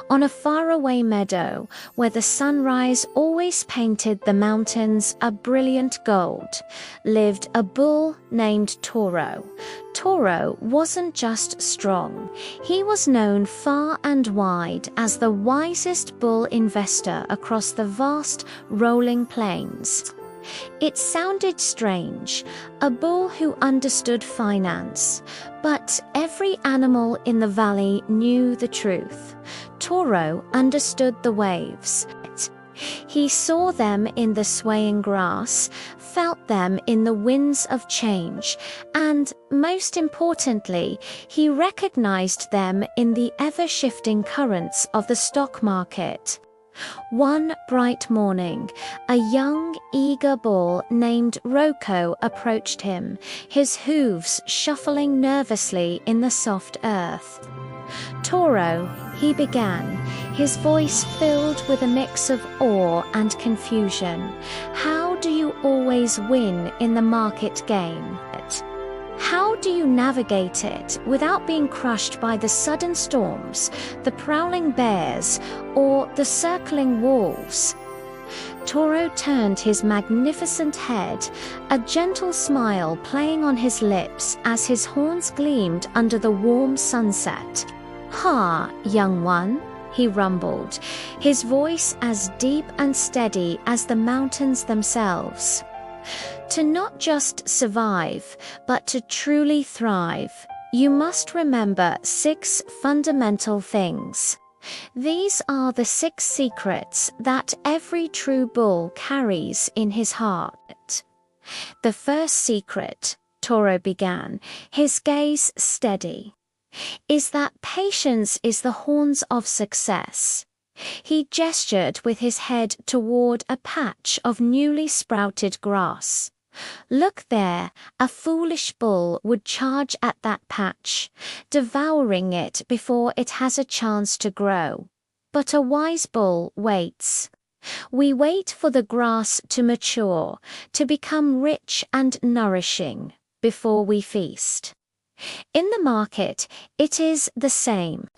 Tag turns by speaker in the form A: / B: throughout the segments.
A: On a faraway meadow, where the sunrise always painted the mountains a brilliant gold, lived a bull named Toro. Toro wasn't just strong. He was known far and wide as the wisest bull investor across the vast, rolling plains. It sounded strange, a bull who understood finance, but every animal in the valley knew the truth. Toro understood the waves. He saw them in the swaying grass, felt them in the winds of change, and, most importantly, he recognized them in the ever-shifting currents of the stock market. One bright morning, a young, eager bull named Rocco approached him, his hooves shuffling nervously in the soft earth. "Toro," he began, his voice filled with a mix of awe and confusion, "how do you always win in the market game? How do you navigate it without being crushed by the sudden storms, the prowling bears, or the circling wolves?" Toro turned his magnificent head, a gentle smile playing on his lips as his horns gleamed under the warm sunset. "Ha, young one," he rumbled, his voice as deep and steady as the mountains themselves. "To not just survive, but to truly thrive, you must remember 6 fundamental things. These are the 6 secrets that every true bull carries in his heart." "The first secret," Toro began, his gaze steady, "is that patience is the horns of success." He gestured with his head toward a patch of newly sprouted grass. "Look there, a foolish bull would charge at that patch, devouring it before it has a chance to grow. But a wise bull waits. We wait for the grass to mature, to become rich and nourishing, before we feast." In the market, it is the same.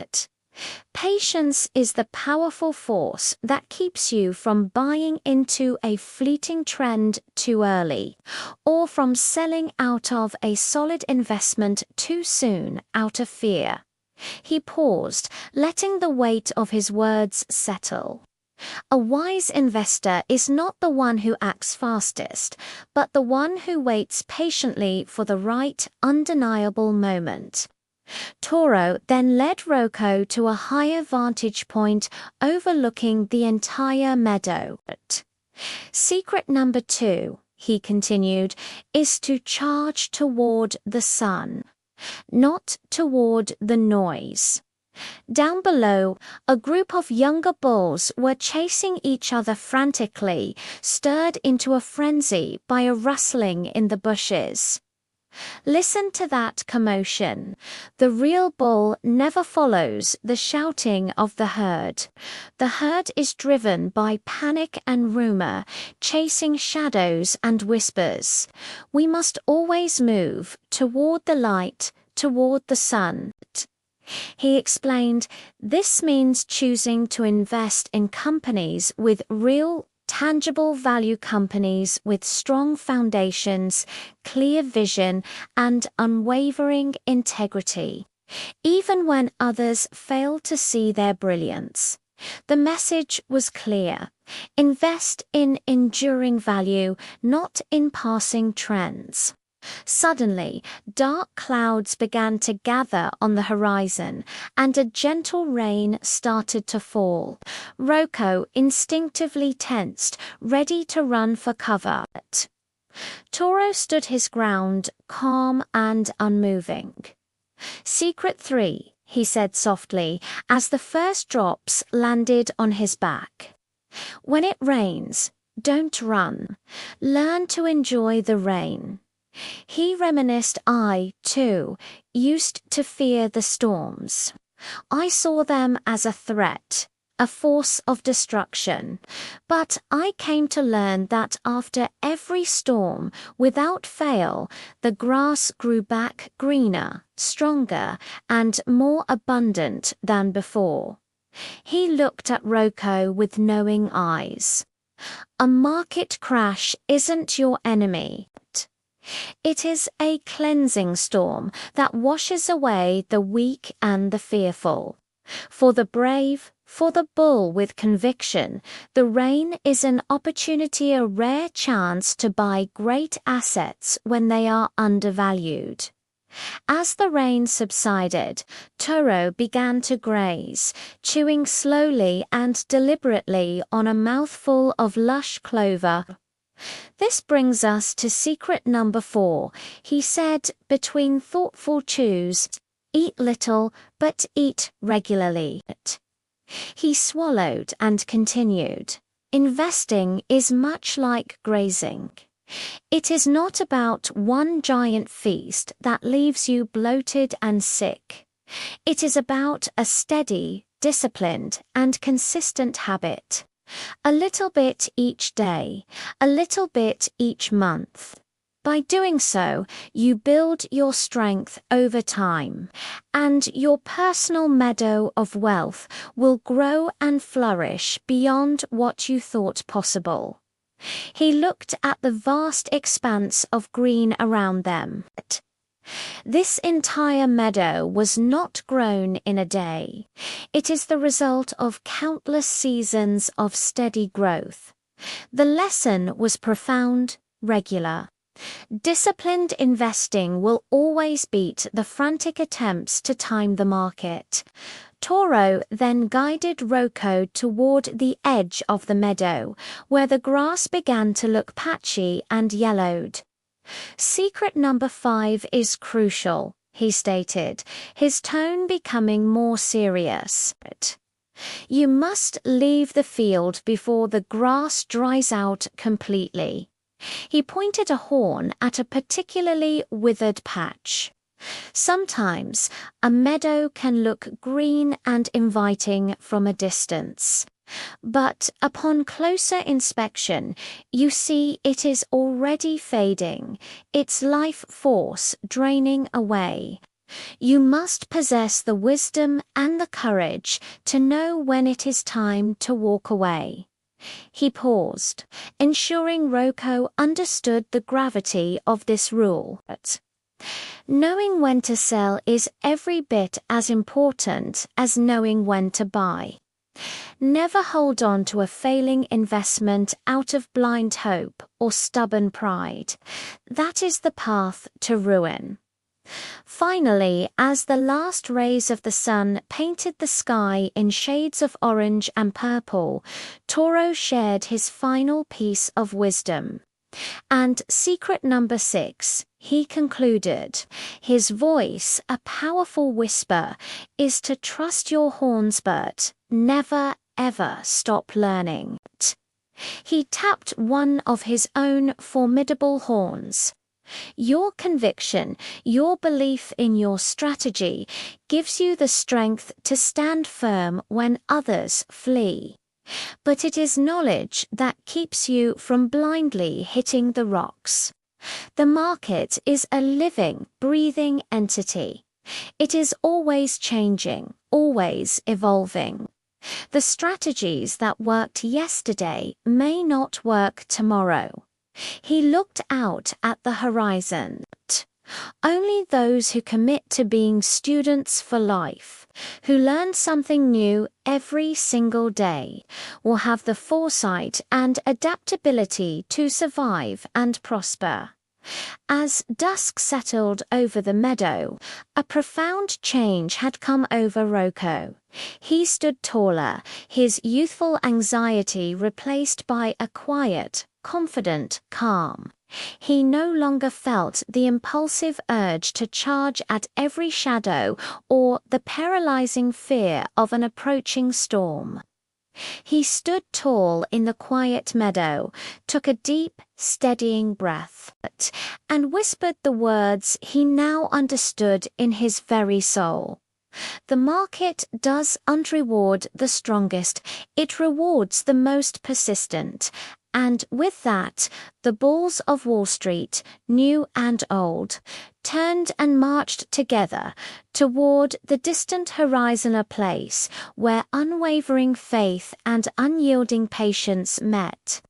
A: Patience is the powerful force that keeps you from buying into a fleeting trend too early, or from selling out of a solid investment too soon out of fear. He paused, letting the weight of his words settle. A wise investor is not the one who acts fastest, but the one who waits patiently for the right, undeniable moment. Toro then led Rocco to a higher vantage point overlooking the entire meadow. "Secret number 2, he continued, "is to charge toward the sun, not toward the noise." Down below, a group of younger bulls were chasing each other frantically, stirred into a frenzy by a rustling in the bushes. Listen to that commotion. The real bull never follows the shouting of the herd. The herd is driven by panic and rumor, chasing shadows and whispers. We must always move toward the light, toward the sun. He explained, "This means choosing to invest in companies with real, tangible value, companies with strong foundations, clear vision, and unwavering integrity, even when others fail to see their brilliance." The message was clear. Invest in enduring value, not in passing trends. Suddenly, dark clouds began to gather on the horizon, and a gentle rain started to fall. Rocco instinctively tensed, ready to run for cover. Toro stood his ground, calm and unmoving. "Secret 3, he said softly, as the first drops landed on his back. "When it rains, don't run. Learn to enjoy the rain." He reminisced, "I, too, used to fear the storms. I saw them as a threat, a force of destruction. But I came to learn that after every storm, without fail, the grass grew back greener, stronger, and more abundant than before." He looked at Roko with knowing eyes. A market crash isn't your enemy. It is a cleansing storm that washes away the weak and the fearful. For the brave, for the bull with conviction, the rain is an opportunity, a rare chance to buy great assets when they are undervalued. As the rain subsided, Toro began to graze, chewing slowly and deliberately on a mouthful of lush clover. "This brings us to secret number 4, he said between thoughtful chews. Eat little, but eat regularly." He swallowed and continued. "Investing is much like grazing. It is not about one giant feast that leaves you bloated and sick. It is about a steady, disciplined, and consistent habit. A little bit each day, a little bit each month. By doing so, you build your strength over time, and your personal meadow of wealth will grow and flourish beyond what you thought possible." He looked at the vast expanse of green around them. This entire meadow was not grown in a day. It is the result of countless seasons of steady growth. The lesson was profound, regular. Disciplined investing will always beat the frantic attempts to time the market. Toro then guided Roko toward the edge of the meadow, where the grass began to look patchy and yellowed. "Secret number 5 is crucial," he stated, his tone becoming more serious. "You must leave the field before the grass dries out completely." He pointed a horn at a particularly withered patch. Sometimes a meadow can look green and inviting from a distance, but upon closer inspection, you see it is already fading, its life force draining away. You must possess the wisdom and the courage to know when it is time to walk away. He paused, ensuring Roko understood the gravity of this rule. Knowing when to sell is every bit as important as knowing when to buy. Never hold on to a failing investment out of blind hope or stubborn pride. That is the path to ruin. Finally, as the last rays of the sun painted the sky in shades of orange and purple, Toro shared his final piece of wisdom. "And secret number 6, he concluded, his voice a powerful whisper, is to trust your horns, but never ever stop learning." He tapped one of his own formidable horns. "Your conviction, your belief in your strategy, gives you the strength to stand firm when others flee. But it is knowledge that keeps you from blindly hitting the rocks. The market is a living, breathing entity. It is always changing, always evolving. The strategies that worked yesterday may not work tomorrow." He looked out at the horizon. "Only those who commit to being students for life, who learn something new every single day, will have the foresight and adaptability to survive and prosper." As dusk settled over the meadow, a profound change had come over Roko. He stood taller, his youthful anxiety replaced by a quiet, confident calm. He no longer felt the impulsive urge to charge at every shadow or the paralyzing fear of an approaching storm. He stood tall in the quiet meadow, took a deep, steadying breath, and whispered the words he now understood in his very soul. "The market does unreward the strongest, it rewards the most persistent, And with that, the bulls of Wall Street, new and old, turned and marched together toward the distant horizon, a place where unwavering faith and unyielding patience met,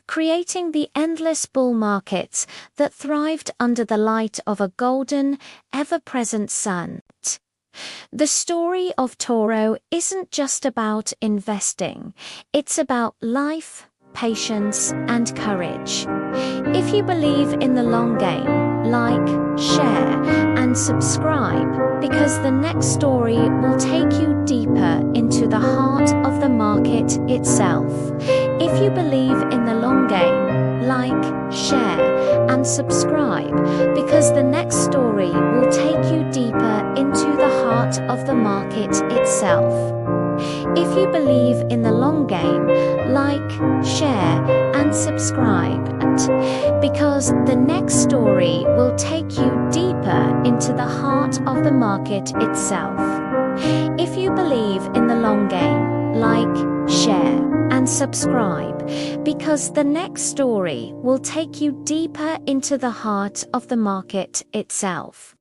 A: creating the endless bull markets that thrived under the light of a golden, ever-present sun. The story of Toro isn't just about investing, it's about life, patience, and courage. If you believe in the long game, like, share, and subscribe, because the next story will take you deeper into the heart of the market itself. If you believe in the long game, like, share, and subscribe, because the next story will take you deeper into the heart of the market itself. If you believe in the long game, like, share, and subscribe, because the next story will take you deeper into the heart of the market itself. If you believe in the long game, like, share, and subscribe, because the next story will take you deeper into the heart of the market itself.